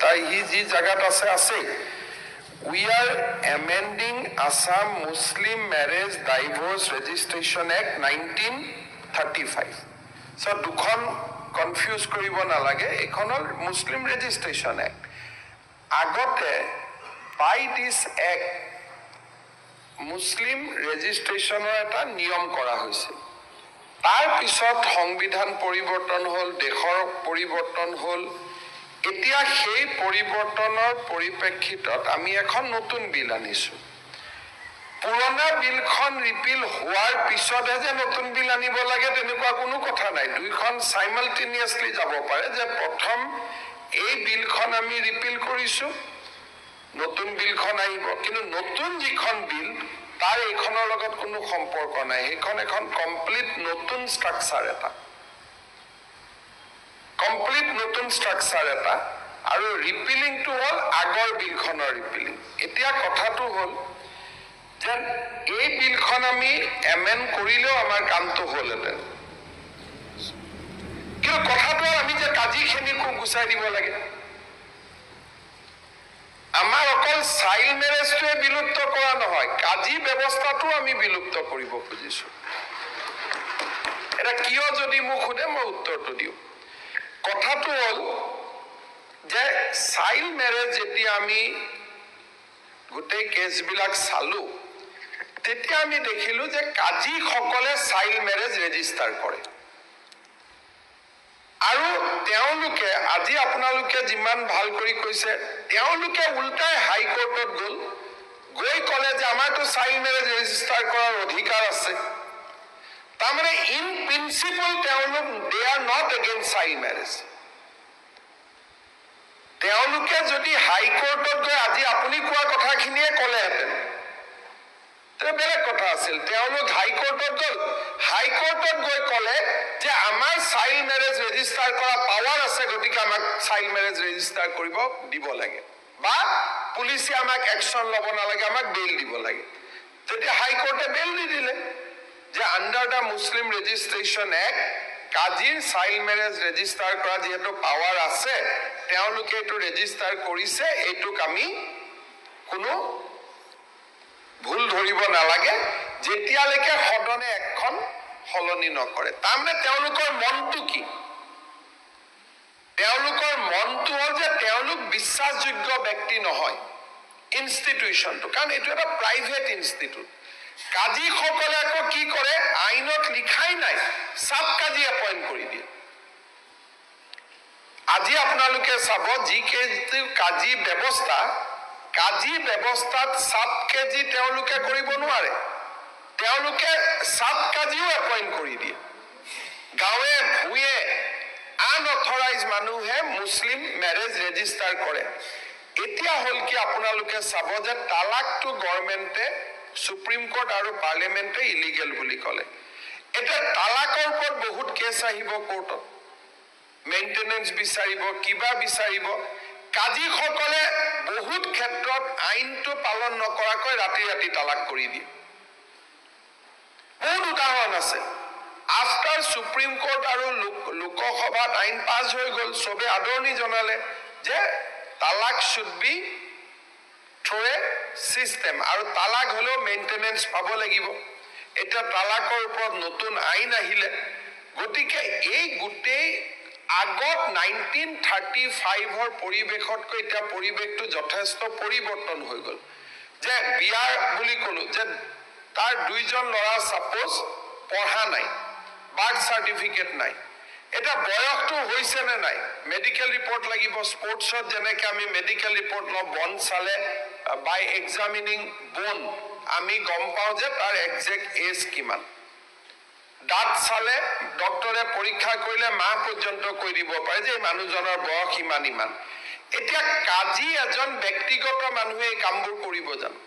তাই হি যি জায়গাত আছে we are amending Assam Muslim Marriage Divorce Registration Act 1935 so dukhon confuse koribo nalage ekhonol Muslim Registration Act agote by this act Muslim registration eta niyom kora hoise tar pisot সংবিধান পরিবর্তন হল দেশৰ পৰিবৰ্তন হল এতিয়া সেই পৰিবৰ্তনৰ পৰিপ্ৰেক্ষিতত আমি এখন নতুন বিল আনিছো পুৰণা বিলখন ৰিপিল হোৱাৰ পিছতহে যে নতুন বিল আনিব লাগে তেনেকুৱা কোনো কথা নাই দুইখন সাইমালটেনিয়াছলি যাব পাৰে যে প্ৰথম এই বিলখন আমি ৰিপিল কৰিছো নতুন বিলখন আহিব কিন্তু নতুন যিখন বিল তাৰ এইখনৰ লগত কোনো সম্পৰ্ক নাই এইখন এখন কমপ্লিট নতুন ষ্ট্ৰাকচাৰ এটা কমপ্লিট নতুন ষ্ট্ৰাকচাৰ এটা আৰু ৰিপিলিং টু হল আগৰ বিলখনৰ ৰিপিলিং এতিয়া কথাটো হল যে এই বিলখন আমি এমেন্ড কৰিলেও আমাৰ কামটো হলহেঁতেন কিন্তু কথাটো আমি যে কাজিখিনিকো গুচাই দিব লাগে আমাৰ অকল চাইল্ড মেৰেজটোৱে বিলুপ্ত কৰা নহয় কাজি ব্যৱস্থাটো আমি বিলুপ্ত কৰিব খুজিছো এটা কিয় যদি মোক সোধে মই উত্তৰটো দিওঁ কথাটো হল যে চাইল্ড মেৰেজ যেতিয়া আমি গোটেই কেছবিলাক চালো তেতিয়া আমি দেখিলো যে কাজিসকলে চাইল্ড মেৰেজ ৰেজিষ্টাৰ কৰে আৰু তেওঁলোকে আজি আপোনালোকে যিমান ভাল কৰি কৈছে তেওঁলোকে উল্টাই হাই কোৰ্টত গৈ কলে যে আমাৰতো চাইল্ড মেৰেজ ৰেজিষ্টাৰ কৰাৰ অধিকাৰ আছে তাৰমানে ইন প্ৰিন্সিপল তেওঁলোক they are not against child marriage তেওঁলোকে যদি হাই কোৰ্টত গৈ আজি আপুনি কোৱা কথাখিনিয়ে ক'লেহেঁতেন তেনে বেলেগ কথা আছিল তেওঁলোক হাই কোৰ্টত গৈ ক'লে যে আমাৰ চাইল্ড মেৰেজ ৰেজিষ্টাৰ কৰা পাৱাৰ আছে গতিকে আমাক চাইল্ড মেৰেজ ৰেজিষ্টাৰ কৰিব দিব লাগে বা পুলিচে আমাক একশ্যন ল'ব নালাগে আমাক বেইল দিব লাগে তেতিয়া হাই কোৰ্টে বেইল দি দিলে যে under the Muslim registration act কাজিৰ চাইল্ড মেৰেজ ৰেজিষ্টাৰ কৰা যিহেতু পাৱাৰ আছে তেওঁলোকে এইটো ৰেজিষ্টাৰ কৰিছে এইটোক আমি কোনো ভুল ধৰিব নালাগে যেতিয়ালৈকে সদনে এখন সলনি নকৰে তাৰমানে তেওঁলোকৰ মনটো কি তেওঁলোকৰ মনটো হ'ল যে তেওঁলোক বিশ্বাসযোগ্য ব্যক্তি নহয় ইনষ্টিটিউশ্যনটো কাৰণ এইটো এটা প্ৰাইভেট ইনষ্টিটিউট কাজিসকলে আকৌ কি কৰে আইনত লিখাই নাই সাব কাজি এপইণ্ট কৰি দিয়ে আজি আপোনালোকে চাব যি কাজি ব্যৱস্থাত সাব কাজি তেওঁলোকে কৰিব নোৱাৰে তেওঁলোকে সাব কাজিও এপইণ্ট কৰি দিয়ে গাঁৱে ভূঞে আনঅথৰাইজ মানুহে মুছলিম মেৰেজ ৰেজিষ্টাৰ কৰে এতিয়া হ'ল কি আপোনালোকে চাব যে তালাকটো গভৰ্ণমেণ্টে সুপ্ৰিম কোৰ্ট আৰু পাৰ্লিয়ামেণ্টে ইলিগেল বুলি ক'লে এতিয়া তালাকৰ ওপৰত বহুত কেছ আহিব কোৰ্টত মেইনটেনেন্স বিচাৰিব কিবা বিচাৰিব কাজিসকলে বহুত ক্ষেত্ৰত আইনটো পালন নকৰাকৈ ৰাতি ৰাতি তালাক কৰি দিয়ে বহুত উদাহৰণ আছে আফটাৰ সুপ্ৰিম কোৰ্ট আৰু লোকসভাত আইন পাছ হৈ গ'ল চবে আদৰণি জনালে যে তালাক should be through A system আৰু তালাক হলেও মেইনটেনেন্স পাব লাগিব এতিয়া তালাকৰ ওপৰত নতুন আইন আহিলে গতিকে এই গোটেই আগত 1935 পৰিৱেশতকৈ এতিয়া পৰিৱেশটো যথেষ্ট পৰিৱৰ্তন হৈ গ'ল যে বিয়াৰ বুলি ক'লো যে তাৰ দুইজন ল'ৰা সাপোজ পঢ়া নাই বাৰ্থ চাৰ্টিফিকেট নাই এটা বয়সটো হৈছে নে নাই মেডিকেল ৰিপৰ্ট লাগিব স্পৰ্টছত যেনেকৈ আমি মেডিকেল ৰিপৰ্ট লওঁ বন চালে বাই এক্সামিনিং বোন আমি গম পাওঁ যে তাৰ একজেক্ট এজ কিমান দাঁত চালে ডক্টৰে পৰীক্ষা কৰিলে মাহ পৰ্যন্ত কৈ দিব পাৰে যে মানুহজনৰ বয়স ইমান এতিয়া কাজি এজন ব্যক্তিগত মানুহে এই কামবোৰ কৰিব জানো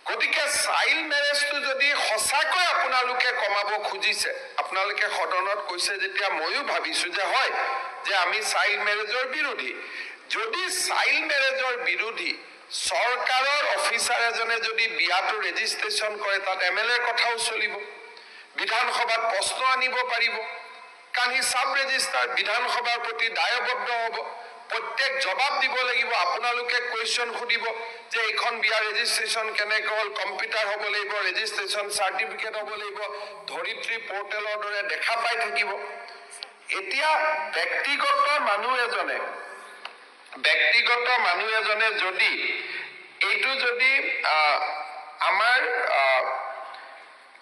গতিকে চাইল্ড মেৰেজটো যদি সঁচাকৈ আপোনালোকে কমাব খুজিছে আপোনালোকে সদনত কৈছে যেতিয়া ময়ো ভাবিছো যে হয় যে আমি চাইল্ড মেৰেজৰ বিৰোধী যদি চাইল্ড মেৰেজৰ বিৰোধী চৰকাৰৰ অফিচাৰ এজনে যদি বিয়াটো ৰেজিষ্ট্ৰেশ্যন কৰে তাত এমএলএৰ কথাও চলিব বিধানসভাত প্ৰশ্ন আনিব পাৰিব কাৰণ হি সাব ৰেজিষ্টাৰ বিধানসভাৰ প্ৰতি দায়বদ্ধ হ'ব প্ৰত্যেক জবাব দিব লাগিব আপোনালোকে কোৱেশ্চন সুধিব যে এইখন বিয়া ৰেজিষ্ট্ৰেশ্যন কেনেকৈ হ'ল কম্পিউটাৰ হ'ব লাগিব ৰেজিষ্ট্ৰেশ্যন চাৰ্টিফিকেট হ'ব লাগিব ধৰিত্ৰী পৰ্টেলৰ দৰে দেখা পাই থাকিব এতিয়া ব্যক্তিগত মানুহ এজনে যদি এইটো যদি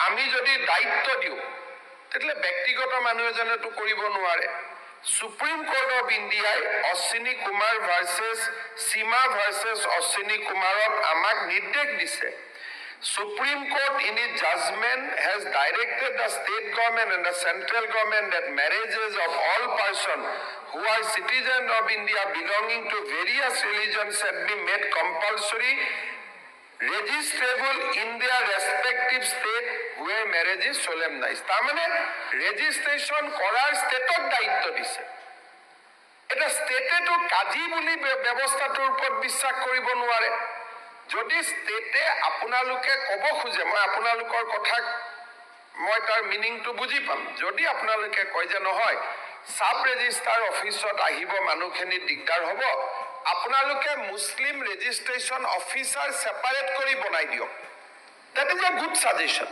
আমি যদি দায়িত্ব দিওঁ তেতিয়াহ'লে ব্যক্তিগত মানুহ এজনেতো কৰিব নোৱাৰে Supreme Court of India Ashwini Kumar versus Seema versus Ashwini Kumarot amak nirdesh dise Supreme Court in its judgment has directed the state government and the central government that marriages of all persons who are citizens of India belonging to various religions should be made compulsory registrable in their respective state where marriage is solemnized. তামানে registration করার স্টেটক দায়িত্ব দিছে এটা স্টেটে তো কাজী বুলি ব্যৱস্থাটোৰ ওপৰত বিশ্বাস কৰিব নোৱাৰে যদি স্টেটে আপোনালোকে ক'ব খোজে মই আপোনালোকৰ কথা মই তাৰ মিনিংটো বুজি পাম যদি আপোনালোকে কয় যে নহয় সাব ৰেজিষ্ট্ৰাৰ অফিচত আহিব মানুহখিনি দিগদাৰ হ'ব আপোনালোকে মুসলিম ৰেজিষ্ট্ৰেশ্যন অফিচাৰ সেপাৰেট কৰি বনাই দিয়ক that is a good suggestion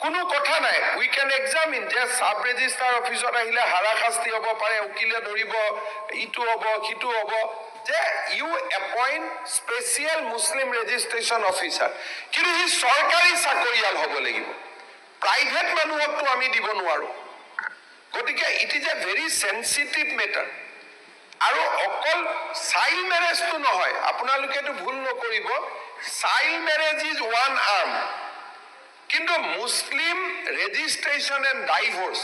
কোনো কথা নাই we can examine যে সাব ৰেজিষ্ট্ৰাৰ অফিচত আহিলে হাৰাশাস্তি হ'ব পাৰে উকিলে ধৰিব ইটো হ'ব কিটো হ'ব যে you appoint special muslim registration officer কিন্তু হি সৰকাৰী চাকৰিয়াল হ'ব লাগিব প্ৰাইভেট মানুহকটো আমি দিব নোৱাৰো গতিকে it is a very sensitive matter আৰু অকল চাইল্ড মেৰেজটো নহয় আপোনালোকেটো ভুল নকৰিব child marriage is one arm কিন্তু মুসলিম ৰেজিষ্ট্ৰেশ্যন এণ্ড ডাইভোৰ্স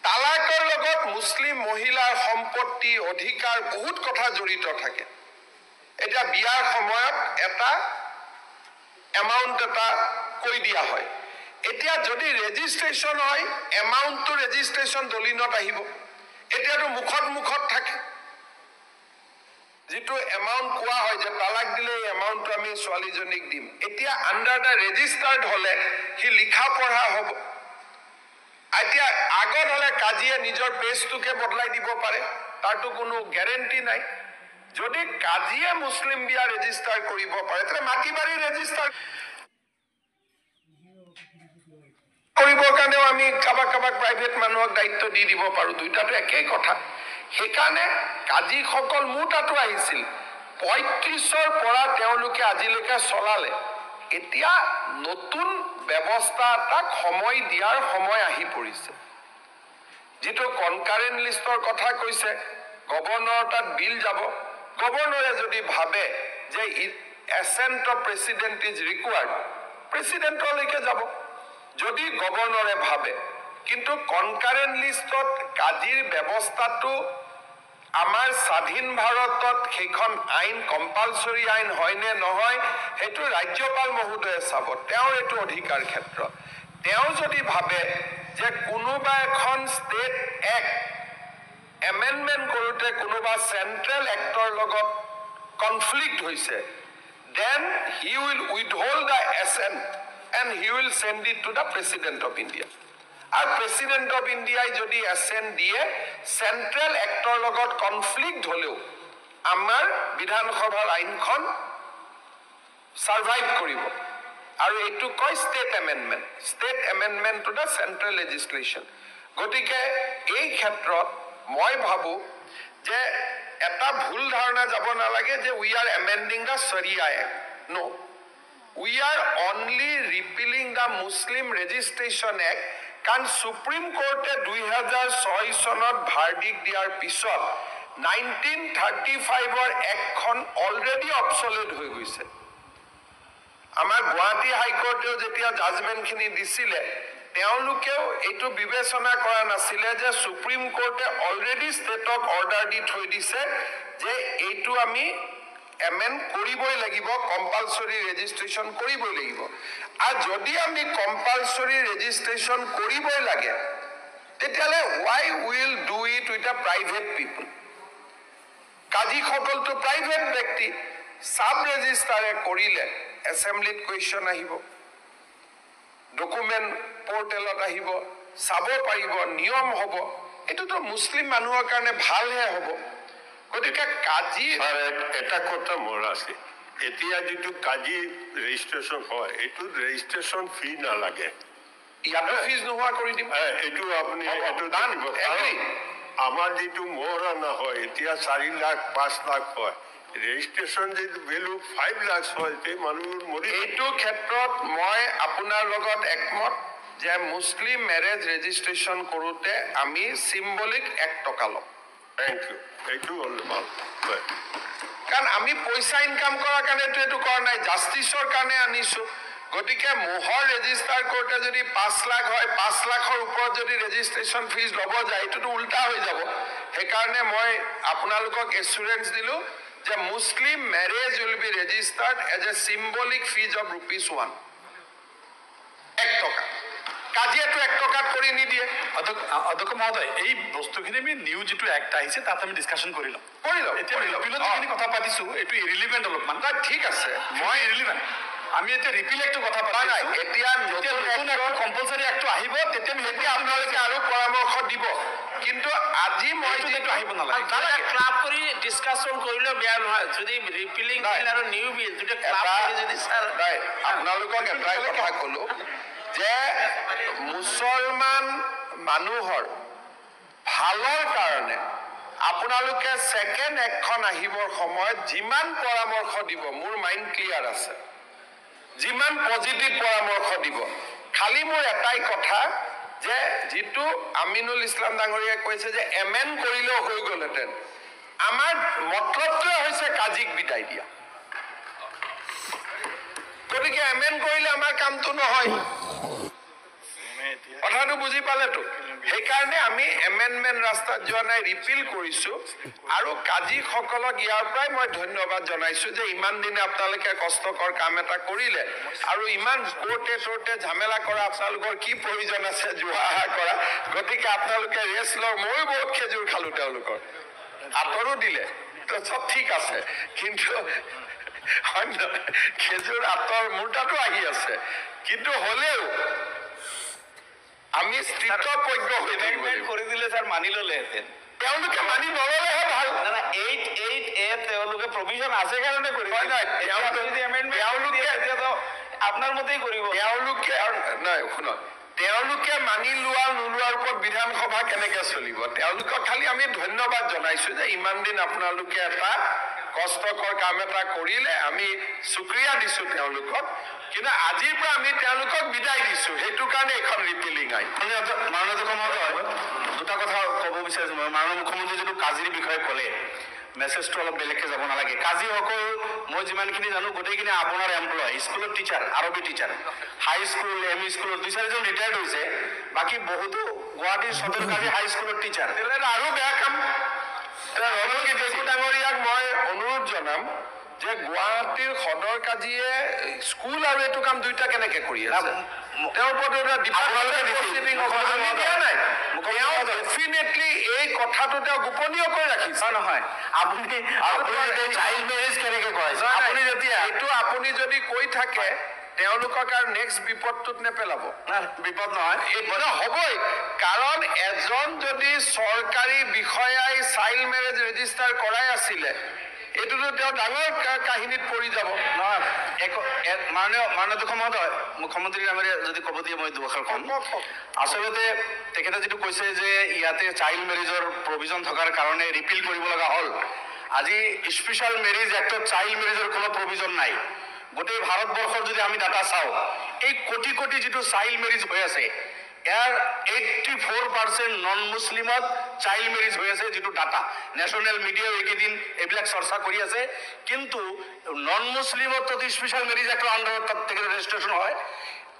তালাকৰ লগত মুসলিম মহিলাৰ সম্পত্তি অধিকাৰ বহুত কথা জড়িত থাকে এটা বিয়াৰ সময়ত এটা এমাউণ্ট এটা কৈ দিয়া হয় এতিয়া যদি ৰেজিষ্ট্ৰেশ্যন হয় এমাউণ্টটো ৰেজিষ্ট্ৰেশ্যন দলিনত আহিব এতিয়াটো মুখত থাকে যেটো এমাউন্ট কোৱা হয় যে তালাক দিলে এমাউন্ট আমি ছোৱালীজনীক দিম এতিয়া আন্ডাৰ দা ৰেজিষ্টাৰ্ড হলে হি লিখা পঢ়া হ'ব এতিয়া আগত হলে কাজিয়ে নিজৰ পেজটোকে বদলাই দিব পাৰে তাৰটো কোনো গ্যাৰান্টি নাই যদি কাজিয়ে মুসলিম বিয়া ৰেজিষ্টাৰ কৰিব পাৰে তেনে মাটিবাৰী ৰেজিষ্টাৰ কৰিবৰ কাৰণে আমি কাবাক প্ৰাইভেট মানুহক দায়িত্ব দি দিব পাৰো দুইটাটো একেই কথা সেইকাৰণে কাজী সকল মুটাটো আহিছিল 35ৰ পৰা তেওঁলোকে আজিলৈকে চলালে এতিয়া নতুন ব্যৱস্থা তাক সময় দিয়াৰ সময় আহি পৰিছে যেটো কনকাৰেন্ট লিষ্টৰ কথা কৈছে গভৰ্ণৰ তাত বিল যাব গভৰ্ণৰে যদি ভাবে যে এসেন্ট অফ প্ৰেসিডেন্ট ইজ ৰিকোয়াৰ্ড প্ৰেসিডেন্টলৈকে যাব যদি গভৰ্ণৰে ভাবে কিন্তু কনকাৰেন্ট লিষ্টত কাজীৰ ব্যৱস্থাটো আমাৰ স্বাধীন ভাৰতত সেইখন আইন কম্পালসৰি আইন হয় নে নহয় হেতু ৰাজ্যপাল মহোদয়ে চাব তেওঁৰ এটো অধিকাৰ ক্ষেত্ৰ তেওঁ যদি ভাবে যে কোনোবা এখন ষ্টেট এক্ট এমেন্ডমেন্ট কৰোতে কোনোবা সেন্ট্ৰেল এক্টৰ লগত কনফ্লিক্ট হৈছে then he will withhold the assent and he will send it to the president of India আর প্রেসিডেন্ট অফ ইন্ডিয়ায় যদি অ্যাসেন্ট দিয়ে সেন্ট্রাল এক্টৰ লগত কনফ্লিক্ট হলেও আমাৰ বিধানসভাৰ আইনখন সাৰ্ভাইভ কৰিব আৰু এটো কয় state amendment to the central legislation গতিকে এই ক্ষেত্ৰত মই ভাবো যে এটা ভুল ধাৰণা যাব নালাগে যে we are amending the Sharia act no we are only repealing the Muslim registration act কাৰণ সুপ্ৰিম কোৰ্টে 2006 চনত ভাৰ্ডিক দিয়াৰ পিছত 1935 একখন অলৰেডি অবসলেট হৈ গৈছে আমাৰ গুৱাহাটী হাইকোৰ্টেও যেতিয়া জাজমেন্টখিনি দিছিলে তেওঁলোকেও এটো বিবেচনা কৰা নাছিলে যে সুপ্ৰিম কোৰ্টে অলৰেডি ষ্টেটক অৰ্ডাৰ দি থৈ দিছে যে এটো আমি এমেন্ড কৰিবই লাগিব কম্পালসৰি ৰেজিষ্ট্ৰেশ্যন কৰিবই লাগিব আৰ যদি আমি কম্পালসৰি ৰেজিষ্ট্ৰেশ্যন কৰিবই লাগে তেতিয়ালে why will do it with a private people কাজী সকল তো প্রাইভেট ব্যক্তি সাব ৰেজিষ্ট্ৰাৰে কৰিলে এসেম্বলিত কোৱেশ্চন আহিব ডকুমেন্ট পোৰ্টেলত আহিব চাব পাৰিব নিয়ম হ'ব এটো তো মুসলিম মানুহৰ কাৰণে ভালহে হ'ব গতিকে কাজী এটা কথা মোৰ আছে, এতিয়া যিটো কাজী ৰেজিষ্ট্ৰেশ্যন হয় এইটোত ৰেজিষ্ট্ৰেশ্যন ফি নালাগে, ইয়াতো ফিজ নোহোৱা কৰি দিম। এইটো আপুনি আমাৰ যিটো মোৰ অনা হয় এতিয়া 4 লাখ 5 লাখ হয়, ৰেজিষ্ট্ৰেশ্যন যিটো ভেলু 5 লাখ হয়, সেই মানুহৰ মৰি। এইটো ক্ষেত্ৰত মই আপোনাৰ লগত একমত যে মুছলিম মেৰেজ ৰেজিষ্ট্ৰেশ্যন কৰোঁতে আমি চিম্বলিক 1 টকা ল'ম। থেংক ইউ, এইটো হ'ল ভাল। কাৰণ আমি পইচা ইনকাম কৰাৰ কাৰণেতো এইটো কৰা নাই, জাষ্টিছৰ কাৰণে আনিছো। গতিকে মোহৰ ৰেজিষ্টাৰ কৰোঁতে যদি 5 লাখ হয়, 5 লাখৰ ওপৰত যদি ৰেজিষ্ট্ৰেশ্যন ফিজ ল'ব যায় এইটোতো উল্টা হৈ যাব। সেইকাৰণে মই আপোনালোকক এচুৰেঞ্চ দিলোঁ যে Muslim marriage will be registered as a symbolic fee of ₹1 1 টকা। কাজিয়াটো 1 টকাত কৰি নিদিয়ে। অধ্যক্ষ মহোদয়, এই বস্তুখিনি আমি নিউ যিটো এক্ট আহিছে তাত আমি ডিছকাশ্যন কৰি লওঁ। এতিয়া ৰিপিলত যিখিনি কথা পাতিছোঁ এইটো ইৰিলিভেণ্ট অলপমান। ঠিক আছে, মই ইৰিলিভেণ্ট। আমি এতিয়া ৰিপিল এক্টটো কথা পতা নাই, এতিয়া নতুন কম্পালচাৰী এক্টটো আহিব, তেতিয়া আপোনালোকে আৰু পৰামৰ্শ দিব। কিন্তু আজি মই যিটো আহিব নালাগে, ক্লাব কৰি ডিছকাশ্যন কৰিলেও বেয়া নহয়। যদি ৰিপিলিং বিল আৰু নিউ বিল দুটা ক্লাব কৰি যদি আপোনালোকক এটাই কথা ক'লো যে মুছলমান মানুহৰ ভালৰ কাৰণে আপোনালোকে ছেকেণ্ড এক্টখন আহিবৰ সময়ত যিমান পৰামৰ্শ দিব মোৰ মাইণ্ড ক্লিয়াৰ আছে, যিমান পজিটিভ পৰামৰ্শ দিব। খালি মোৰ এটাই কথা যে যিটো আমিনুল ইছলাম ডাঙৰীয়াই কৈছে যে এমেণ্ড কৰিলেও হৈ গ'লহেঁতেন, আমাৰ মতলবটোৱে হৈছে কাজিক বিদায় দিয়া। গতিকে এমেণ্ড কৰিলে আমাৰ কামটো নহয়, কথাটো বুজি পালেতো। সেইকাৰণে আমি এমেণ্ডমেণ্ট ৰাস্তাত যোৱা নাই, ৰিপিল কৰিছোঁ। আৰু কাজীসকলক ইয়াৰ পৰাই মই ধন্যবাদ জনাইছোঁ যে ইমান দিনে আপোনালোকে কষ্টকৰ কাম এটা কৰিলে আৰু ইমান কোৰ্টে চোৰ্টে ঝামেলা কৰা আপোনালোকৰ কি প্ৰয়োজন আছে যোৱা অহা কৰা। গতিকে আপোনালোকে ৰেষ্ট লওক। ময়ো বহুত খেজুৰ খালোঁ তেওঁলোকৰ, আঁতৰো দিলে, তো চব ঠিক আছে। কিন্তু অন্য খেজুৰ আঁতৰ মোৰ তাতো আহি আছে, কিন্তু হ'লেও আমি স্থিতপ্ৰজ্ঞ হৈ থাকিব লাগিব। কৰি দিলে ছাৰ মানি ল'লেহেঁতেন, তেওঁলোকে মানি নল'লেহে ভাল। তেওঁলোকে প্ৰভিজন আছে কাৰণে কৰিব। আপোনাৰ মতেই কৰিব। তেওঁলোকে মানি লোৱা নোলোৱাৰ ওপৰত বিধানসভা কেনেকে চলিব? তেওঁলোকক খালি আমি ধন্যবাদ জনাইছো যে ইমান দিন আপোনালোকে এটা কষ্টকৰ কাম এটা কৰিলে, আমি শুক্ৰিয়া দিছো তেওঁলোকক। কিন্তু আজিৰ পৰা আমি তেওঁলোকক বিদায় দিছো, সেইটো কাৰণে এইখন ৰিপিলিং আইন। মাননীয় মহোদয়, দুটা কথা ক'ব বিচাৰিছোঁ মই। মাননীয় মুখ্যমন্ত্ৰী যিটো কাজিৰ বিষয়ে ক'লে, মেছেজটো অলপ বেলেগকৈ যাব নালাগে। কাজিসকল মই যিমানখিনি জানো গোটেইখিনি আপোনাৰ এমপ্লয়, স্কুলৰ টিচাৰ, আৰবী টিচাৰ, হাইস্কুল এম ই স্কুলৰ 2-4জন ৰিটায়াৰ্ড হৈছে, বাকী বহুতো গুৱাহাটীৰ সদৰ কাজি হাইস্কুলৰ টিচাৰ। আৰু বেয়া কাম। ডাঙৰীয়াক মই অনুৰোধ জনাম যে গুৱাহাটীৰ সদৰ কাজিয়ে স্কুল আৰু এইটো কাম দুইটা কেনেকে কৰি আছে? তেওঁৰ ওপৰত ডেফিনেটলি এই কথাটো তেওঁ গোপনীয় কৰি ৰাখিছে। নহয়, আপুনি চাইল্ড মেৰেজ কেনেকে কৰাইছে? আপুনি যেতিয়া এইটো আপুনি যদি কৈ থাকে তেওঁলোকক আৰু নেক্সট বিপদটোত নেপেলাব। বিপদ নহয়, হ'বই। কাৰণ এজন যদি চৰকাৰী বিষয়াই চাইল্ড মেৰেজ ৰেজিষ্টাৰ কৰাই আছিলে, এইটোতো তেওঁ ডাঙৰ কাহিনীত পৰি যাব। মাননীয় মহোদয়, মুখ্যমন্ত্ৰী ডাঙৰীয়া যদি ক'ব দিয়ে মই দুআষাৰ ক'ম। আচলতে তেখেতে যিটো কৈছে যে ইয়াতে চাইল্ড মেৰেজৰ প্ৰভিজন থকাৰ কাৰণে ৰিপিল কৰিব লগা হ'ল। আজি স্পেচিয়েল মেৰেজ এক্টত চাইল্ড মেৰেজৰ কোনো প্ৰভিজন নাই। গোটেই ভাৰতবৰ্ষৰ যদি আমি ডাটা চাওঁ, এই কোটি কোটি যিটো চাইল্ড মেৰেজ হৈ আছে, ইয়াৰ 84% নন মুছলিমত চাইল্ড মেৰেজ হৈ আছে, যিটো ডাটা নেশ্যনেল মিডিয়াও এইকেইদিন এইবিলাক চৰ্চা কৰি আছে। কিন্তু নন মুছলিমত যদি স্পেচিয়েল মেৰেজ এক্টৰ আণ্ডাৰত তাত তেখেতৰ ৰেজিষ্ট্ৰেশ্যন হয়,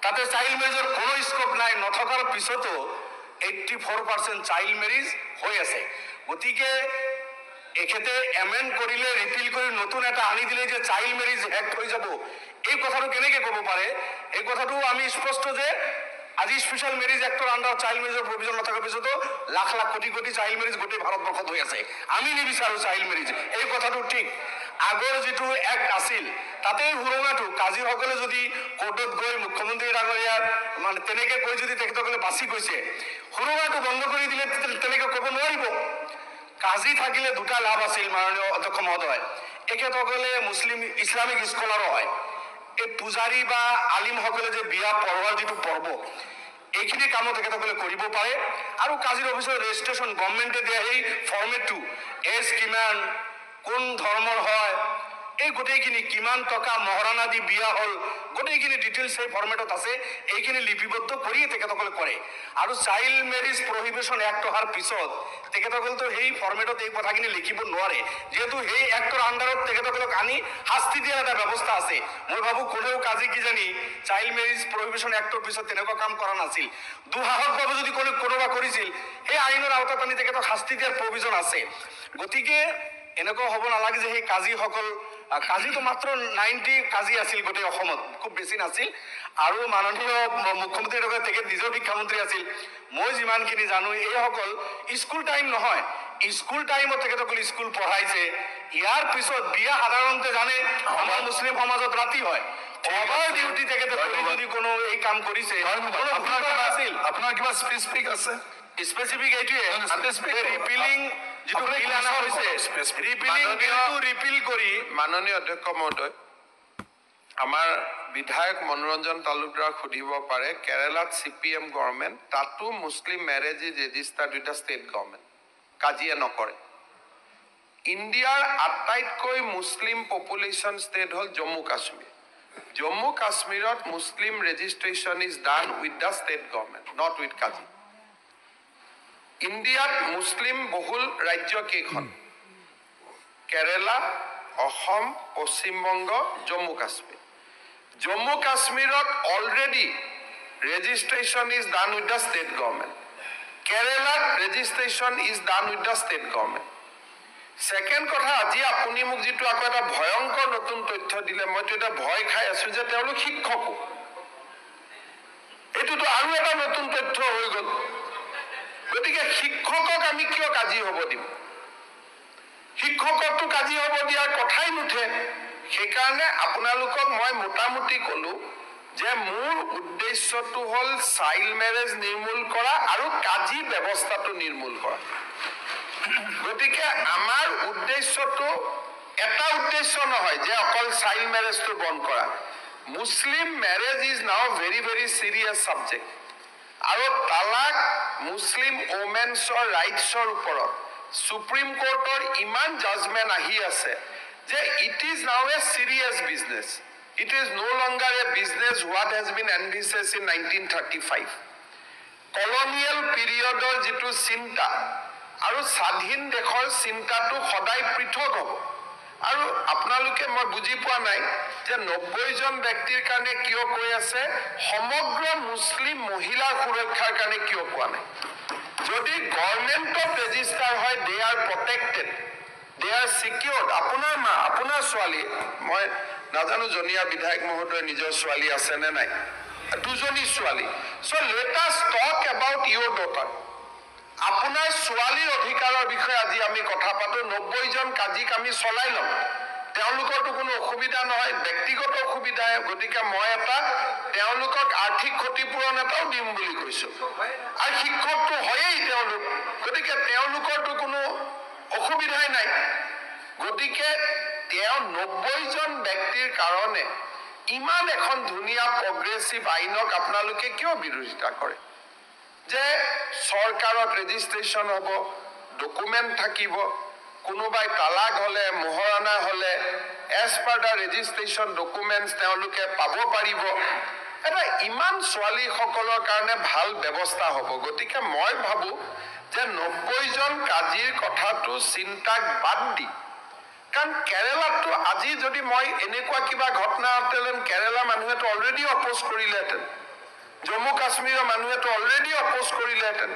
তাতে চাইল্ড মেৰেজৰ কোনো স্কোপ নাই। নথকাৰ পিছতো 84% চাইল্ড মেৰেজ হৈ আছে। গতিকে এখেতে এমেণ্ড কৰিলে, ৰিপিল কৰি নতুন এটা আনি দিলে যে চাইল্ড মেৰেজ হেক্ট হৈ যাব, এই কথাটো কেনেকৈ ক'ব পাৰে? এই কথাটো আমি স্পষ্ট যে আজি স্পেচিয়েল মেৰেজ এক্টৰ আণ্ডাৰত চাইল্ড মেৰেজৰ প্ৰভিজন নথকাৰ পিছতো লাখ লাখ কোটি কোটি চাইল্ড মেৰেজ গোটেই ভাৰতবৰ্ষত হৈ আছে। আমি নিবিচাৰোঁ চাইল্ড মেৰেজ, এই কথাটো ঠিক। আগৰ যিটো এক্ট আছিল তাতেই সুৰঙাটো কাজিসকলে যদি কোৰ্টত গৈ মুখ্যমন্ত্ৰী ডাঙৰীয়াৰ মানে তেনেকৈ কৈ যদি তেখেতসকলে বাছি গৈছে, সুৰঙাটো বন্ধ কৰি দিলে তেনেকৈ ক'ব নোৱাৰিব। কাজী থাকিলে দুটা লাভ আছিল মাননীয় অধ্যক্ষ মহোদয়। এখেতসকলে ইছলামিক স্কলাৰো হয়। এই পূজাৰী বা আলিমসকলে যে বিয়া পঢ়োৱাৰ যিটো পৰ্ব, এইখিনি কামো তেখেতসকলে কৰিব পাৰে। আৰু কাজীৰ অফিচৰ ৰেজিষ্ট্ৰেশ্যন গভৰ্ণমেণ্টে দিয়া সেই ফৰ্মেটটো, এজ কিমান, কোন ধৰ্মৰ হয়, এই গোটেইখিনি কিমান টকা মহাৰাণা দি বিয়া হ'ল, গোটেইখিনি ডিটেইলছ সেই ফৰ্মেটত আছে। এইখিনি লিপিবদ্ধ কৰিয়ে তেখেতসকলে কৰে। আৰু চাইল্ড মেৰিজ প্ৰহিবিশ্যন এক্ট অহাৰ পিছত তেখেতসকলেতো সেই ফৰ্মেটত এই কথাখিনি লিখিব নোৱাৰে, যিহেতু সেই এক্টৰ আণ্ডাৰত তেখেতসকলক আনি শাস্তি দিয়াৰ এটা ব্যৱস্থা আছে। মই ভাবোঁ কোনেও কাজী কিজানি চাইল্ড মেৰিজ প্ৰহিবিশ্যন এক্টৰ পিছত তেনেকুৱা কাম কৰা নাছিল। দুঃসাহসভাৱে যদি কোনোবা কৰিছিল, সেই আইনৰ আওতাত আনি তেখেতক শাস্তি দিয়াৰ প্ৰভিজন আছে। গতিকে এনেকুৱা হ'ব নালাগে যে সেই কাজীসকল, কাজীটো মাত্ৰ 90 কাজী আছিল গোটেই অসমত, খুব বেছি নাছিল। আৰু মাননীয় মুখ্যমন্ত্ৰীৰ লগত তেখেত নিজেও শিক্ষামন্ত্ৰী আছিল। মই যিমানখিনি জানো এইসকল স্কুল টাইম নহয়, স্কুল টাইমত তেখেতসকল স্কুল পঢ়াইছে। ইয়াৰ পিছত বিয়া সাধাৰণতে জানে আমাৰ মুছলিম সমাজত ৰাতি হয়। অভাৰ ডিউটি তেখেতে যদি কোনো এই কাম কৰিছে, আপোনাৰ কিবা স্পেচিফিক আছে? স্পেচিফিক এইটোৱে ৰিপিলিং যিটো বিল অনা হৈছে, ৰিপিলিং বিলটো ৰিপিল কৰি মাননীয় অধ্যক্ষ মহোদয়, আমাৰ বিধায়ক মনোৰঞ্জন তালুকদাৰক সুধিব পাৰে, কেৰালাত CPM গভৰ্ণমেণ্ট, তাতো Muslim marriage is registered with the state government, কাজিয়া নকৰে। ইণ্ডিয়াৰ আটাইতকৈ মুছলিম পপুলেশ্যন ষ্টেট হ'ল জম্মু কাশ্মীৰ। জম্মু কাশ্মীৰত Muslim registration is done with the state government, not with qazi. ইণ্ডিয়াত মুছলিম বহুল ৰাজ্য কেইখন? কেৰেলা, অসম, পশ্চিমবংগ, জম্মু কাশ্মীৰ। জম্মু কাশ্মীৰত already registration is done with the state government. কেৰেলাত registration is done with the state government. Second কথা, আজি আপুনি মোক যিটো আকৌ এটা ভয়ংকৰ নতুন তথ্য দিলে, মইতো এটা ভয় খাই আছো যে তেওঁলোক শিক্ষকো। এইটোতো আৰু এটা নতুন তথ্য হৈ গ'ল। গতিকে শিক্ষকক আমি কিয় কাজি হ'ব দিম? শিক্ষককতো কাজি হ'ব দিয়াৰ কথাই নুঠে। সেইকাৰণে আপোনালোকক মই মোটামুটি ক'লো যে মোৰ উদ্দেশ্যটো হ'ল চাইল্ড মেৰেজ নিৰ্মূল কৰা আৰু কাজি ব্যৱস্থাটো নিৰ্মূল কৰা। গতিকে আমাৰ উদ্দেশ্যটো এটা উদ্দেশ্য নহয় যে অকল চাইল্ড মেৰেজটো বন্ধ কৰা। Muslim marriage is now very very serious subject. আৰু তালাক মুছলিম ওমেন্সৰ ৰাইটছৰ ওপৰত সুপ্ৰিম কোৰ্টৰ ইমান জাজমেণ্ট আহি আছে যে it is now a serious business. It is no longer a business what has been envisaged in 1935। Colonial পিৰিয়ডৰ যিটো চিন্তা আৰু স্বাধীন দেশৰ চিন্তাটো সদায় পৃথক হ'ব। আৰু আপোনালোকে মই বুজি পোৱা নাই যে 90 জন ব্যক্তিৰ কাৰণে কিয় কৈ আছে, সমগ্ৰ মুছলিম মহিলাৰ সুৰক্ষাৰ কাৰণে কিয় কোৱা নাই? যদি গভৰ্ণমেণ্টত ৰেজিষ্টাৰ হয়, দে আৰ প্ৰটেক্টেড, দে আৰ চিকিউৰ্ড। আপোনাৰ মা, আপোনাৰ ছোৱালী, মই নাজানো জনীয়া বিধায়ক মহোদয় নিজৰ ছোৱালী আছে নে নাই, 2জনী ছোৱালী। চ' let us talk about Euro daughter. আপোনাৰ ছোৱালীৰ অধিকাৰৰ বিষয়ে আজি আমি কথা পাতো। 90 জন কাজিক আমি চলাই ল'ম, তেওঁলোকৰতো কোনো অসুবিধা নহয়, ব্যক্তিগত অসুবিধাহে। গতিকে মই এটা তেওঁলোকক আৰ্থিক ক্ষতিপূৰণ এটাও দিম বুলি কৈছো। আৰু শিক্ষকটো হয়েই তেওঁলোক, গতিকে তেওঁলোকৰতো কোনো অসুবিধাই নাই। গতিকে 90 জন ব্যক্তিৰ কাৰণে ইমান এখন ধুনীয়া প্ৰগ্ৰেছিভ আইনক আপোনালোকে কিয় বিৰোধিতা কৰে? যে চৰকাৰত ৰেজিষ্ট্ৰেশ্যন হ'ব, ডকুমেণ্ট থাকিব, কোনোবাই তালাক হ'লে, মোহৰানা হ'লে as per the registration documents তেওঁলোকে পাব পাৰিব। এটা ইমান ছোৱালীসকলৰ কাৰণে ভাল ব্যৱস্থা হ'ব। গতিকে মই ভাবোঁ যে 90 জন কাজিৰ কথাটো চিন্তাক বাদ দি, কাৰণ কেৰেলাততো আজি যদি মই এনেকুৱা কিবা ঘটনা হ'লহেঁতেন, কেৰেলা মানুহেতো অলৰেডি অপ'জ কৰিলেহেঁতেন, জম্মু কাশ্মীৰৰ মানুহেতো অলৰেডি অপ'জ কৰিলেহেঁতেন।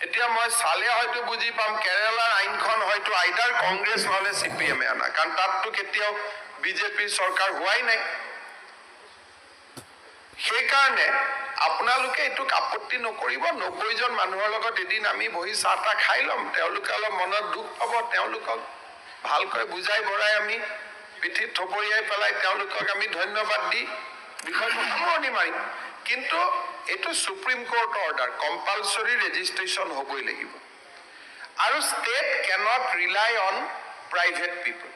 এতিয়া মই চালে হয়তো বুজি পাম, কেৰেলাৰ আইনখন হয়তো আইদাৰ কংগ্ৰেছ নহ'লে CPM আনা, কাৰণ তাততো কেতিয়াও বিজেপিৰ চৰকাৰ হোৱাই নাই। সেইকাৰণে আপোনালোকে এইটোক আপত্তি নকৰিব। 90 জন মানুহৰ লগত এদিন আমি বহি চাহ তাহ খাই ল'ম, তেওঁলোকে অলপ মনত দুখ পাব, তেওঁলোকক ভালকৈ বুজাই বঢ়াই আমি পিঠিত থপৰিয়াই পেলাই তেওঁলোকক আমি ধন্যবাদ দি বিষয়টো সামৰণি মাৰিম। কিন্তু এইটো সুপ্ৰিম কোৰ্টৰ অৰ্ডাৰ, কম্পালচৰি ৰেজিষ্ট্ৰেশ্যন হ'বই লাগিব। আৰু ষ্টেট কেনট ৰিলাই অন প্ৰাইভেট পিপল।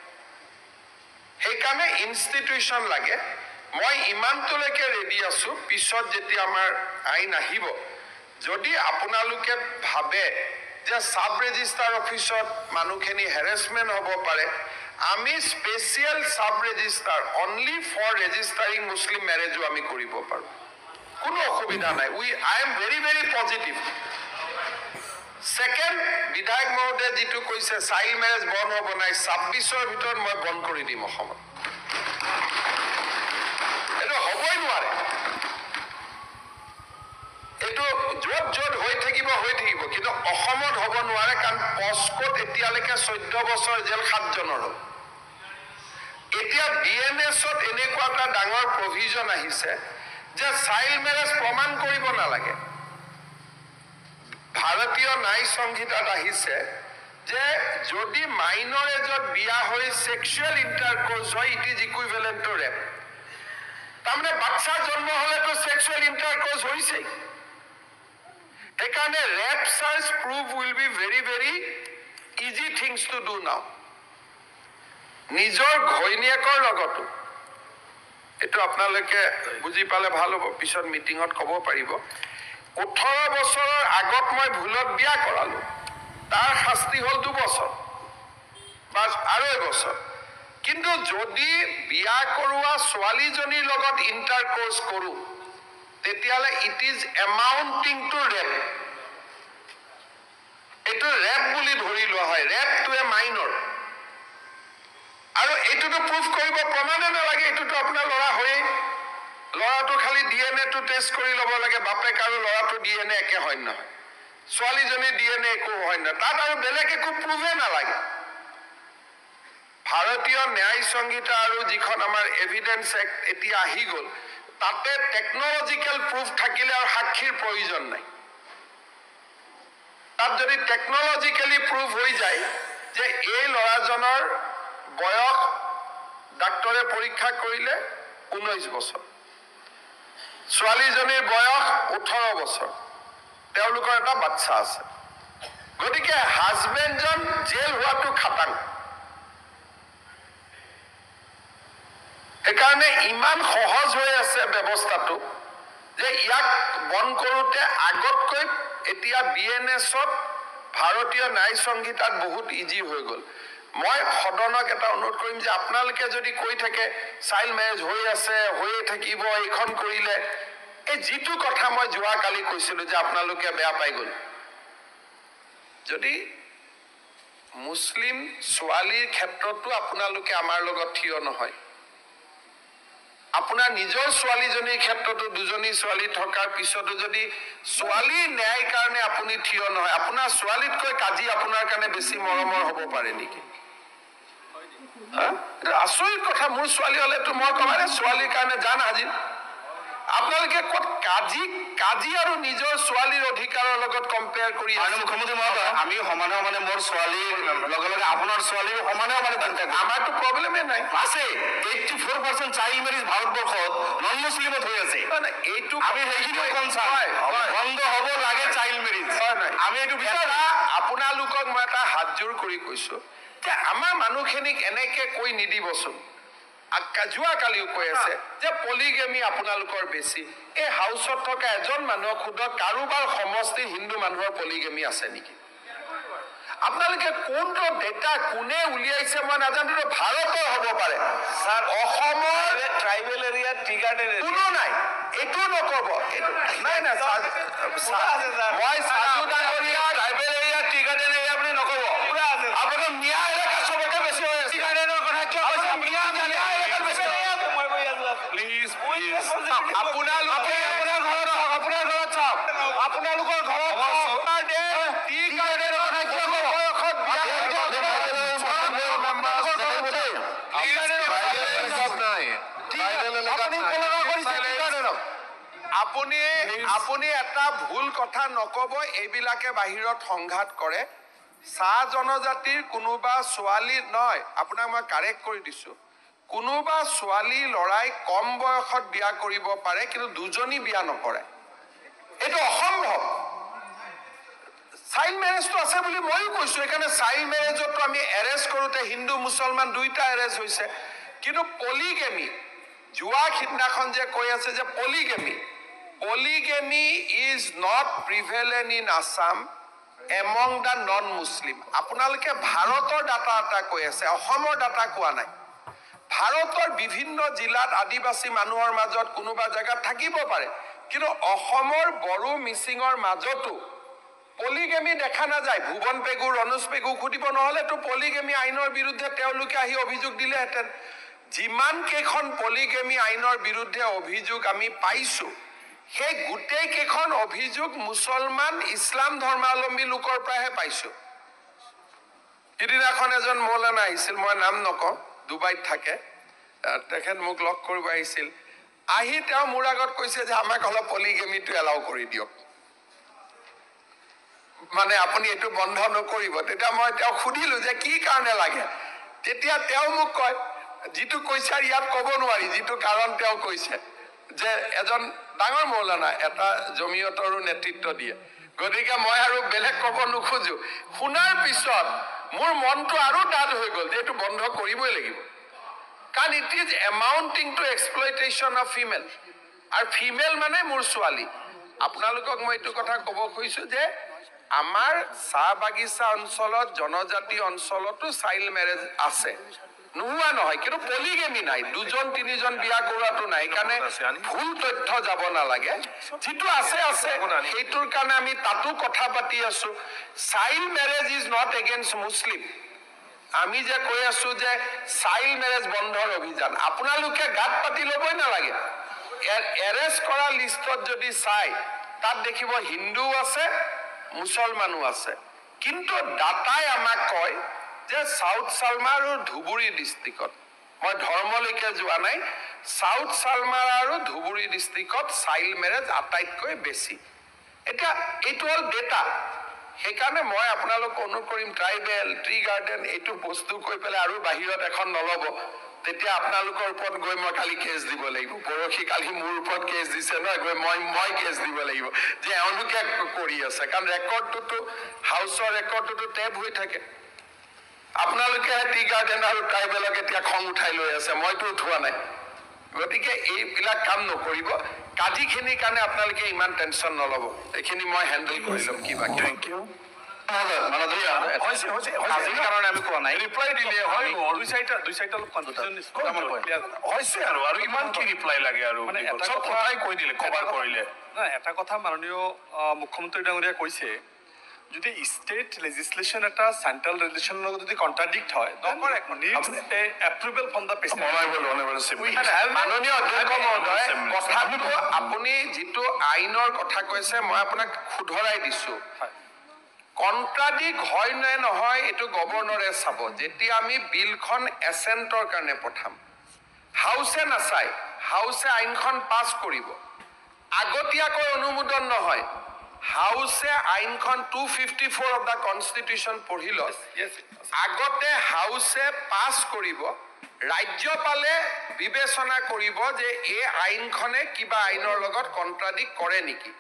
সেইকাৰণে ইনষ্টিটিউশ্যন লাগে। মই ইমানটোলৈকে ৰেডি আছো, পিছত যেতিয়া আমাৰ আইন আহিব, যদি আপোনালোকে ভাবে যে সাব ৰেজিষ্টাৰ অফিচত মানুহখিনি হেৰেছমেণ্ট হ'ব পাৰে, আমি special sub register only for registering Muslim মেৰেজো আমি কৰিব পাৰোঁ, কোনো অসুবিধা নাই। I am very very positive. Second, বিধায়ক মহোদয়ে যিটো কৈছে চাইল্ড মেৰেজ বন্ধ হ'ব নাই, 26ৰ ভিতৰত মই বন্ধ কৰি দিম অসমত। এইটো হ'বই নোৱাৰে। এইটো য'ত য'ত হৈ থাকিব, কিন্তু অসমত হ'ব নোৱাৰে, কাৰণ পস্কোত এতিয়ালৈকে 14 বছৰ জেল 7 জনৰ হ'ল। এতিয়া DNSত এনেকুৱা এটা ডাঙৰ প্ৰভিজন আহিছে যে চাইল্ড মেৰেজ প্ৰমাণ কৰিব নালাগে। ভাৰতীয় ন্যায় সংহিতাত আহিছে যে যদি মাইনৰ এজত বিয়া হৈ ছেক্সুৱেল ইণ্টাৰক'ৰ্চ হয়, it is equivalent to rape. তাৰমানে বাচ্চা জন্ম হ'লেতো ছেক্সুৱেল ইণ্টাৰক'ৰ্চ হৈছেই। সেইকাৰণে rape charge prove will be very very easy things to do now. নিজৰ ঘৈণীয়েকৰ লগতো, এইটো আপোনালোকে বুজি পালে ভাল হ'ব, পিছত মিটিঙত ক'ব পাৰিব। 18 বছৰৰ আগত মই ভুলত বিয়া কৰালো, তাৰ শাস্তি হ'ল 2 বছৰ বা আৰু 1 বছৰ। কিন্তু যদি বিয়া কৰোৱা ছোৱালীজনীৰ লগত ইণ্টাৰক'ৰ্চ কৰোঁ, তেতিয়াহ'লে it is amounting two rap. এইটো ৰেপ বুলি ধৰি লোৱা হয়, ৰেপ টু এ মাইনৰ। আৰু এইটোতো প্ৰুফ কৰিব প্ৰমাণে নালাগে, এইটোতো আপোনাৰ ল'ৰা হয়েই। ল'ৰাটো খালি DNA টো টেষ্ট কৰি ল'ব লাগে, বাপেক আৰু ল'ৰাটো DNA একে হয় নহয়, ছোৱালীজনীৰ DNA একো হয় নহয়, তাত আৰু বেলেগ একো প্ৰুফে নালাগে। ভাৰতীয় ন্যায় সংহিতা আৰু যিখন আমাৰ এভিডেন্স এক্ট এতিয়া আহি গ'ল, তাতে টেকনলজিকেল প্ৰুফ থাকিলে আৰু সাক্ষীৰ প্ৰয়োজন নাই। তাত যদি টেকনলজিকেলি প্ৰুফ হৈ যায় যে এই ল'ৰাজনৰ বয়স ডাক্তৰে পৰীক্ষা কৰিলে 19 বছৰ, ছোৱালীজনীৰ বয়স 18 বছৰ, তেওঁলোকৰ এটা বাচ্চা আছে, গতিকে হাজবেণ্ডজন জেল হোৱাটো খাটাং। সেইকাৰণে ইমান সহজ হৈ আছে ব্যৱস্থাটো যে ইয়াক বন্ধ কৰোঁতে আগতকৈ এতিয়া BNSত ভাৰতীয় ন্যায় সংহিতাত বহুত ইজি হৈ গ'ল। মই সদনক এটা অনুৰোধ কৰিম যে আপোনালোকে যদি কৈ থাকে চাইল্ড মেৰেজ হৈ আছে, হৈয়ে থাকিব, এইখন কৰিলে, এই যিটো কথা মই যোৱাকালি কৈছিলোঁ যে আপোনালোকে বেয়া পাই গ'ল, যদি মুছলিম ছোৱালীৰ ক্ষেত্ৰতো আপোনালোকে আমাৰ লগত থিয় নহয়, আপোনাৰ নিজৰ ছোৱালীজনীৰ ক্ষেত্ৰতো 2জনী ছোৱালী থকাৰ পিছতো যদি ছোৱালীৰ ন্যায়ৰ কাৰণে আপুনি থিয় নহয়, আপোনাৰ ছোৱালীতকৈ কাজি আপোনাৰ কাৰণে বেছি মৰমৰ হ'ব পাৰে নেকি? এটা আচৰিত কথা। মোৰ ছোৱালী হ'লেতো মই ক'বাৰে ছোৱালীৰ কাৰণে জান হাজিৰ। আপোনালোকে ক'ত কাজি আৰু নিজৰ ছোৱালীৰ অধিকাৰৰ লগত কম্পেয়াৰ কৰি আছে? মুখ্যমন্ত্ৰী মহোদয়, আমি সমানে সমানে মোৰ ছোৱালীৰ লগে লগে আপোনাৰ ছোৱালীৰ সমানে সমানে চিন্তা কৰোঁ। আমাৰতো প্ৰব্লেমে নাই। আছে 84% চাইল্ড মেৰেজ ভাৰতবৰ্ষত নন মুছলিমত হৈ আছে। এইটো আমি সেইখিনিও কনচাৰ্ণ, বন্ধ হ'ব লাগে চাইল্ড মেৰেজ। আমি এইটো বিচাৰোঁ। আপোনালোকক মই এটা হাতযোৰ কৰি কৈছো যে আমাৰ মানুহখিনিক এনেকে কৈ নিদিবচোন। যোৱাকালিও কৈ আছে যে পলিগেমি আপোনালোকৰ বেছি। এই হাউচত থকা এজন মানুহক সোধক কাৰোবাৰ সমষ্টিৰ হিন্দু মানুহৰ পলিগেমি আছে নেকি? আপোনালোকে কোনটো ডেটা কোনে উলিয়াইছে মই নাজানো, ভাৰতৰ হ'ব পাৰে, অসমৰ ট্ৰাইবেল এৰিয়াত টি গাৰ্ডেন কোনো নাই, এইটো নক'ব। নাই নাই, মই সাধু ডাঙৰীয়া tribal area tea garden area বুলি নক'ব। আপোনালোকে মিয়া এলেকা চবতে বেছি হৈ আছে। টি গাৰ্ডেনৰ কথা কিয় কৈছে? মিয়া এলেকাত বেছি হৈ আছে। প্লিজ আপোনালোকে আপোনাৰ ঘৰত আহক, আপোনাৰ ঘৰত চাওক, আপোনালোকৰ ঘৰত টি গাৰ্ডেনৰ কথা কিয় ক'ব? আপুনি এটা ভুল কথা নক'ব। এইবিলাকে বাহিৰত সংঘাত কৰে। চাহ জনজাতিৰ কোনোবা ছোৱালী নহয়, আপোনাক মই কাৰেক্ট কৰি দিছোঁ, কোনোবা ছোৱালী ল'ৰাই কম বয়সত বিয়া কৰিব পাৰে, কিন্তু 2জনী বিয়া নকৰে। এইটো অসম্ভৱ। চাইল্ড মেৰেজটো আছে বুলি ময়ো কৈছো, সেইকাৰণে চাইল্ড মেৰেজতো আমি এৰেষ্ট কৰোঁতে হিন্দু মুছলমান দুইটা এৰেষ্ট হৈছে। কিন্তু পলিগেমি, যোৱা সিদিনাখন যে কৈ আছে যে polygamy is not prevalent in Assam among the non Muslim. আপোনালোকে ভাৰতৰ ডাটা এটা কৈ আছে, অসমৰ ডাটা কোৱা নাই। ভাৰতৰ বিভিন্ন জিলাত আদিবাসী মানুহৰ মাজত কোনোবা জেগাত থাকিব পাৰে, কিন্তু অসমৰ বড়ো মিচিঙৰ মাজতো পলিগেমি দেখা নাযায়। ভুৱন পেগু, ৰনোজ পেগু সুধিব, নহ'লেতো পলিগেমি আইনৰ বিৰুদ্ধে তেওঁলোকে আহি অভিযোগ দিলেহেঁতেন। যিমান কেইখন পলিগেমি আইনৰ বিৰুদ্ধে অভিযোগ আমি পাইছো, সেই গোটেই কেইখন অভিযোগ মুছলমান ইছলাম ধৰ্মাৱলম্বী লোকৰ পৰাহে পাইছো। সিদিনাখন এজন মৌলানা আহিছিল, মই নাম নকওঁ, ডুবাইত থাকে, তেখেত মোক লগ কৰিব আহিছিল। আহি তেওঁ মোৰ আগত কৈছে যে আমাক অলপ পলিগেমিটো এলাউ কৰি দিয়ক, মানে আপুনি এইটো বন্ধ নকৰিব। তেতিয়া মই তেওঁক সুধিলো যে কি কাৰণে লাগে। তেতিয়া তেওঁ মোক কয়, যিটো কৈছে আৰু ইয়াত ক'ব নোৱাৰি, যিটো কাৰণ তেওঁ কৈছে যে এজন ডাঙৰ মৌলানা, এটা জমিয়তৰো নেতৃত্ব দিয়ে, গতিকে মই আৰু বেলেগ ক'ব নোখোজো। শুনাৰ পিছত মোৰ মনটো আৰু ডাঠ হৈ গ'ল যে এইটো বন্ধ কৰিবই লাগিব, কাৰণ it is amounting to exploitation of female. আৰু ফিমেল মানে মোৰ ছোৱালী। আপোনালোকক মই এইটো কথা ক'ব খুজিছো যে আমাৰ চাহ বাগিচা অঞ্চলত, জনজাতি অঞ্চলতো চাইল্ড মেৰেজ আছে, নোহোৱা নহয়, কিন্তু পলিগেমি নাই, 2-3জন বিয়া কৰোৱাটো নাই। সেইকাৰণে ভুল তথ্য যাব নালাগে, যিটো আছে আছে, সেইটোৰ কাৰণে আমি তাতো কথা পাতি আছো। Child marriage is not against Muslim. আমি যে কৈ আছো যে চাইল্ড মেৰেজ বন্ধৰ অভিযান, আপোনালোকে গাত পাতি ল'বই নালাগে। এৰেষ্ট কৰা লিষ্টত যদি চাই, তাত দেখিব হিন্দু আছে, মুছলমানো আছে, কিন্তু ডাটাই আমাক কয় যে চাউথ চালমাৰ আৰু ধুবুৰী ডিষ্ট্ৰিক্টত, মই ধৰ্মলৈকে যোৱা নাই, চাউথ চালমাৰ আৰু ধুবুৰী ডিষ্ট্ৰিক্টত চাইল্ড মেৰেজ আটাইতকৈ বেছি। এতিয়া এইটো হ'ল ডেটা। সেইকাৰণে মই আপোনালোকক অনুৰোধ কৰিম, ট্ৰাইবেল, ট্ৰি গাৰ্ডেন এইটো বস্তু কৈ পেলাই আৰু বাহিৰত এখন নল'ব। তেতিয়া আপোনালোকৰ ওপৰত গৈ মই কালি কেছ দিব লাগিব, পৰহি কালি মোৰ ওপৰত কেছ দিছে নহয়, গৈ মই কেছ দিব লাগিব যে এওঁলোকে কৰি আছে, কাৰণ ৰেকৰ্ডটোতো হাউচৰ ৰেকৰ্ডটোতো টেপ হৈ থাকে। আপোনালোকে টি গাৰ্ডেন আৰু ট্ৰাইবেলক এতিয়া খং উঠাই লৈ আছে, মইতো উঠোৱা নাই। গতিকে এইবিলাক কাম নকৰিব। কাজিখিনিৰ কাৰণে আপোনালোকে ইমান টেনশ্যন নল'ব, এইখিনি মই হেণ্ডেল কৰি ল'ম। কিবা থেংক ইউ। আজিৰ কাৰণে আমি কোৱা নাই। ৰিপ্লাই দিলে হয় গ'ল। দুই চাৰিটা অলপ কনফিউজন হৈছে আৰু ইমান কি ৰিপ্লাই লাগে আৰু মানে এটা চব কথা- কথাই কৈ দিলে, কভাৰ কৰিলে। নাই, এটা কথা মাননীয় মুখ্যমন্ত্ৰী ডাঙৰীয়াই কৈছে, যদি ষ্টেট লেজিসলেশ্যন এটা চেন্ট্ৰেল লেজিসলেশ্যনৰ লগত যদি কণ্ট্ৰাডিক্ট হয়, এপ্ৰুভেল ফ্ৰম দ্য প্ৰেচিডেণ্ট। মাননীয় অধ্যক্ষ মহোদয়, কথাটো আপুনি যিটো আইনৰ কথা কৈছে, মই আপোনাক শুধৰাই দিছো। কণ্ট্ৰাডিক্ট হয় নে নহয় এইটো গভৰ্ণৰে চাব। যেতিয়া আমি বিলখন এছেণ্টৰ কাৰণে পঠাম, হাউচে নাচায়, হাউচে আইনখন পাছ কৰিব, আগতীয়াকৈ অনুমোদন নহয়। হাউচে আইনখন 254 অফ দ্য কনষ্টিটিউশ্যন পঢ়ি লয়, আগতে হাউচে পাছ কৰিব, ৰাজ্যপালে বিবেচনা কৰিব যে এই আইনখনে কিবা আইনৰ লগত কণ্ট্ৰাডিক্ট কৰে নেকি।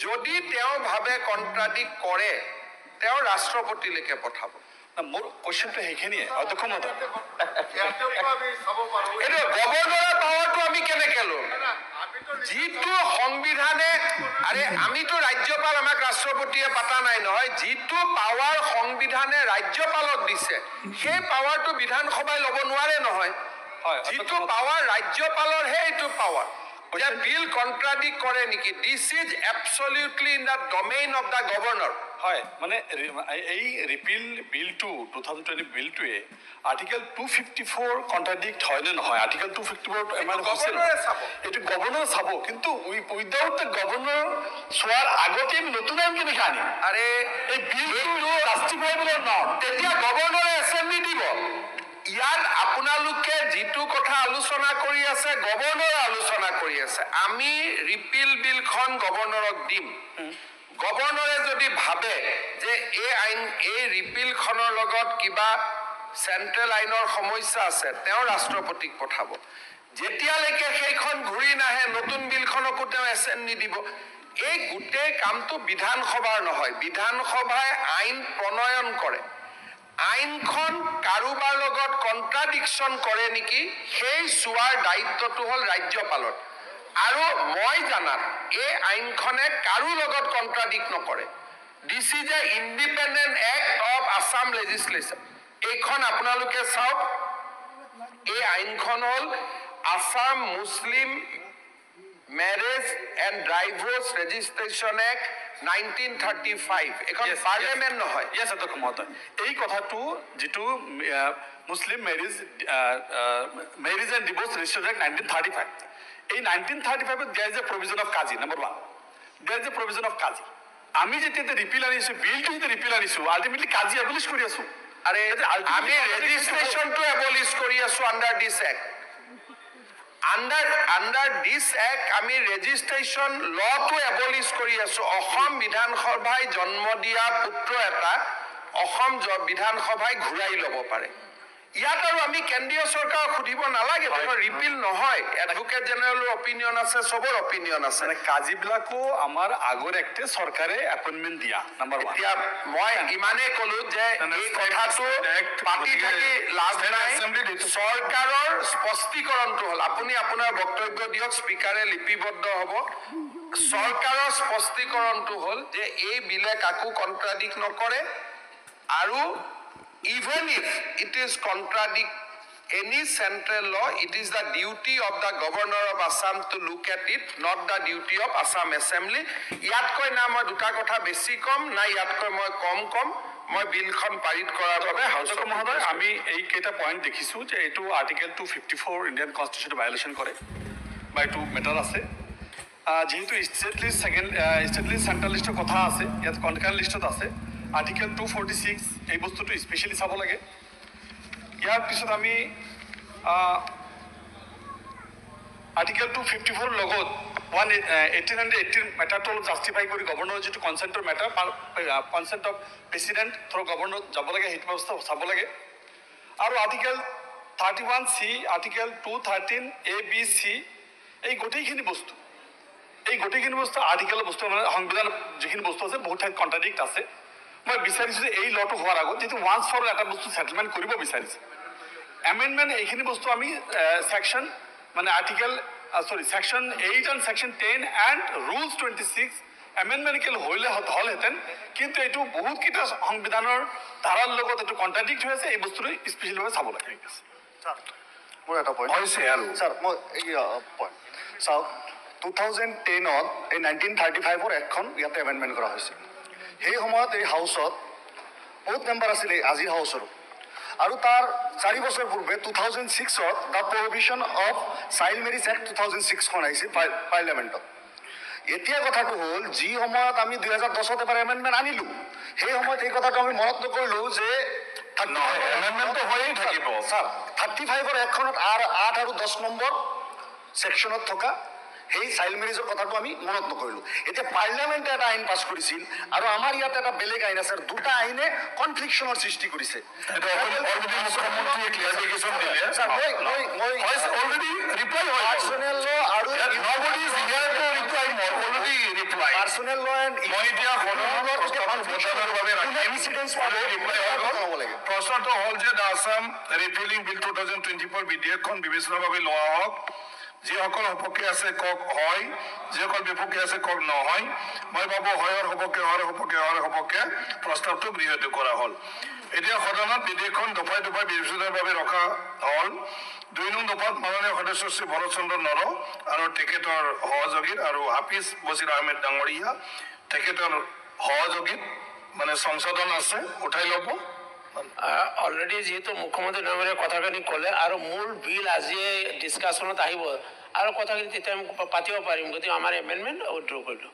যদি তেওঁ ভাবে কণ্ট্ৰাডিক্ট কৰে, তেওঁ ৰাষ্ট্ৰপতিলৈকে পঠাব। মোৰ কুৱেশ্যনটো সেইখিনিয়ে অধ্যক্ষ মহোদয়। এইটো গভৰ্ণৰৰ পাৱাৰটো আমি কেনেকে ল'ম? যিটো সংবিধানে, আৰে আমিতো ৰাজ্যপাল, আমাক ৰাষ্ট্ৰপতিয়ে পাতা নাই নহয়, যিটো পাৱাৰ সংবিধানে ৰাজ্যপালক দিছে, সেই পাৱাৰটো বিধানসভাই ল'ব নোৱাৰে নহয়। যিটো পাৱাৰ ৰাজ্যপালৰহে এইটো পাৱাৰ। যে বিল কণ্ট্ৰাডিক্ট কৰে নেকি, this is absolutely in the domain of the governor. হয়, মানে এই ৰিপিল বিলটো 2020 বিলটোৱে আৰ্টিকেল 254 কণ্ট্ৰাডিক্ট হয় নে নহয়, আৰ্টিকেল 254 গভৰ্ণৰে চাব। এইটো গভৰ্ণৰে চাব, কিন্তু উইদাউট দ্য গভৰ্ণৰ চোৱাৰ আগতে আমি নতুন আইন কেনেকৈ আনিম? আৰে এই বিলটো জাষ্টিফাইবল নহয়, তেতিয়া গভৰ্ণৰে এছেম্বলি দিব। ইয়াত আপোনালোকে যিটো কথা আলোচনা কৰি আছে, গভৰ্ণৰে আলোচনা কৰি আছে। আমি ৰিপিল বিলখন গভৰ্ণৰক দিম। গভৰ্ণৰে যদি ভাবে যে এই ৰিপিলখনৰ লগত কিবা চেন্ট্ৰেল আইনৰ সমস্যা আছে, তেওঁ ৰাষ্ট্ৰপতিক পঠাব। যেতিয়ালৈকে সেইখন ঘূৰি নাহে, নতুন বিলখনকো তেওঁ এছেম্বলি দিব। এই গোটেই কামটো বিধানসভাৰ নহয়, বিধানসভাই আইন প্ৰণয়ন কৰে। আইনখন কাৰোবাৰ লগত কণ্ট্ৰাডিকশ্যন কৰে নেকি সেই চোৱাৰ দায়িত্বটো হ'ল ৰাজ্যপালৰ। আৰু মই জানাত এই আইনখনে কাৰো লগত কণ্ট্ৰাডিক্ট নকৰে। This is a independent act of Assam legislation. এইখন আপোনালোকে চাওক, এই আইনখন হ'ল Assam Muslim marriage and divorce registration act 1935। এখন পাৰ্লিয়ামেণ্ট নহয়। ইয়েছ অধ্যক্ষ মহোদয়, এই কথাটো যিটো Muslim marriage and divorce registration act 1935, এই 1935 there is a provision of qazi. Number 1, there is a provision of qazi. আমি যেতিয়া ৰিপিল আনিছোঁ, বিলটো যেতিয়া ৰিপিল আনিছোঁ, আল্টিমেটলি কাজি এবলিছ কৰি আছোঁ। আৰে আমি ৰেজিষ্ট্ৰেশ্যনটো এবলিছ কৰি আছোঁ আণ্ডাৰ দিছ এক্ট। আণ্ডাৰ দিছ এক্ট আমি ৰেজিষ্ট্ৰেশ্যন লটো এবলিছ কৰি আছোঁ। অসম বিধানসভাই জন্ম দিয়া পুত্ৰ এটা অসম বিধানসভাই ঘূৰাই ল'ব পাৰে। ইয়াত আৰু আমি কেন্দ্ৰীয় চৰকাৰক সুধিব নালাগে, ৰিপিল নহয়। এডভোকেট জেনেৰেলৰ অপিনিয়ন আছে, চবৰ অপিনিয়ন আছে। মানে কাজিবিলাকো আমাৰ আগৰ এক্টে চৰকাৰে এপইণ্টমেণ্ট দিয়া। নম্বৰ 1, এতিয়া মই ইমানেই ক'লো যে এই কথাটো পাতি থাকি লাভ নাই। চৰকাৰৰ স্পষ্টীকৰণটো হ'ল, আপুনি আপোনাৰ বক্তব্য দিয়ক, স্পীকাৰে লিপিবদ্ধ হ'ব। চৰকাৰৰ স্পষ্টীকৰণটো হ'ল যে এই বিলে কাকো কণ্ট্ৰাডিক্ট নকৰে, আৰু even if it is contradict any central law, it is the duty of the governor of Assam to look at it, not the duty of Assam Assembly. ইয়াতকৈ না মই দুটা কথা বেছি কম, না ইয়াতকৈ মই কম মই বিলখন পাৰিত কৰাৰ বাবে অধ্যক্ষ মহোদয়, আমি এই কেইটা পইণ্ট দেখিছোঁ যে এইটো আৰ্টিকেল 254 ইণ্ডিয়ান কনষ্টিটিউশ্যন ভায়োলেশ্যন কৰে বা এইটো মেটাৰ আছে। যিহেতু ষ্টেট লিষ্ট চেণ্ট্ৰেল লিষ্টৰ কথা আছে, ইয়াত কনকাৰেণ্ট লিষ্টত আছে। আৰ্টিকেল 246 এই বস্তুটো স্পেচিয়েলি চাব লাগে। ইয়াৰ পিছত আমি আৰ্টিকেল 254 লগত 1880 মেটাৰটো অলপ জাষ্টিফাই কৰি গভৰ্ণৰৰ যিটো কনচেণ্টৰ matter, consent of president through governor যাব লাগে, সেইটো ব্যৱস্থা চাব লাগে। আৰু আৰ্টিকেল 31C, আৰ্টিকেল 213 A-B-C, এই গোটেইখিনি বস্তু আৰ্টিকেলৰ বস্তু মানে সংবিধান যিখিনি বস্তু আছে বহুত ঠাইত কণ্ট্ৰাডিক্ট আছে। মই বিচাৰিছোঁ যে এই লটো হোৱাৰ আগত যিটো ওৱান্স ফৰ এটা বস্তু ছেটেলমেণ্ট কৰিব বিচাৰিছে, এমেণ্ডমেণ্ট এইখিনি বস্তু আমি ছেকশ্যন মানে section 8 and section 10 and rules 26 amendment হ'লহেঁতেন, কিন্তু এইটো বহুতকেইটা সংবিধানৰ ধাৰাৰ লগত এইটো কণ্ট্ৰাডিক্ট হৈ আছে। এই বস্তুটো স্পেচিয়েলভাৱে চাব লাগে। মোৰ এটা পইণ্ট হৈছে আৰু ছাৰ, মই এই পইণ্ট চাওক, 2010ত এই 1935 এক্টখন ইয়াতে এমেণ্ডমেণ্ট কৰা হৈছিল। সেই সময়ত এই হাউচত বহুত মেম্বাৰ আছিলে, আজিৰ হাউচৰো। আৰু তাৰ 4 বছৰ পূৰ্বে 2006ত the provision of child marriage act 2006খন আহিছিল পাৰ্লিয়ামেণ্টত। এতিয়া কথাটো হ'ল, যি সময়ত আমি 2010ত এবাৰ এমেণ্ডমেণ্ট আনিলোঁ, সেই সময়ত এই কথাটো আমি মনত নকৰিলোঁ যে এমেণ্ডমেণ্টটো হৈয়ে থাকিব। ছাৰ 35 এক্টখনত 8 আৰু 10 নম্বৰ ছেকশ্যনত থকা সেই চাইল্ড মেৰিজৰ কথাটো আমি মনত নকৰিলোঁ। এতিয়া পাৰ্লিয়ামেণ্টে এটা আইন পাছ কৰিছিল, আৰু আমাৰ ইয়াত এটা বেলেগ আইন আছে। দুটা আইনে কনফ্লিকশ্যনৰ সৃষ্টি কৰিছে। মুখ্যমন্ত্ৰীয়ে ক্লিয়াৰিফিকেশ্যন দিলে, ছাৰ, মই অলৰেডি ৰিপ্লাই হয়। পাৰ্চনেল ল আৰু পাৰ্চনেল ল এণ্ড মই এতিয়া প্ৰশ্নটো হ'ল যে দ্য আছাম ৰিপিলিং বিল 2024 বিধেয়কখন বিবেচনাৰ বাবে লোৱা হওক। যিসকল সপক্ষে আছে কওক হয়, যিসকল বিপক্ষে আছে কওক নহয়। মই ভাবোঁ হয়ৰ সপক্ষে প্ৰস্তাৱটো গৃহীত কৰা হ'ল। এতিয়া সদনত বিধেয়কখন দফাই বিবেচনাৰ বাবে ৰখা হ'ল। 2 নং দফাত মাননীয় সদস্য শ্ৰী ভৰত চন্দ্ৰ নৰ আৰু তেখেতৰ সহযোগীত আৰু হাফিজ বছিৰ আহমেদ ডাঙৰীয়া তেখেতৰ সহযোগীত মানে সংশোধন আছে, উঠাই ল'ব। অলৰেডি যিহেতু মুখ্যমন্ত্ৰী ডাঙৰীয়াই কথাখিনি ক'লে, আৰু মূল বিল আজিয়ে ডিছকাশ্যনত আহিব, আৰু কথাখিনি তেতিয়া আমি পাতিব পাৰিম। গতিকে আমাৰ এমেণ্ডমেণ্ট উইথড্ৰ কৰিলোঁ।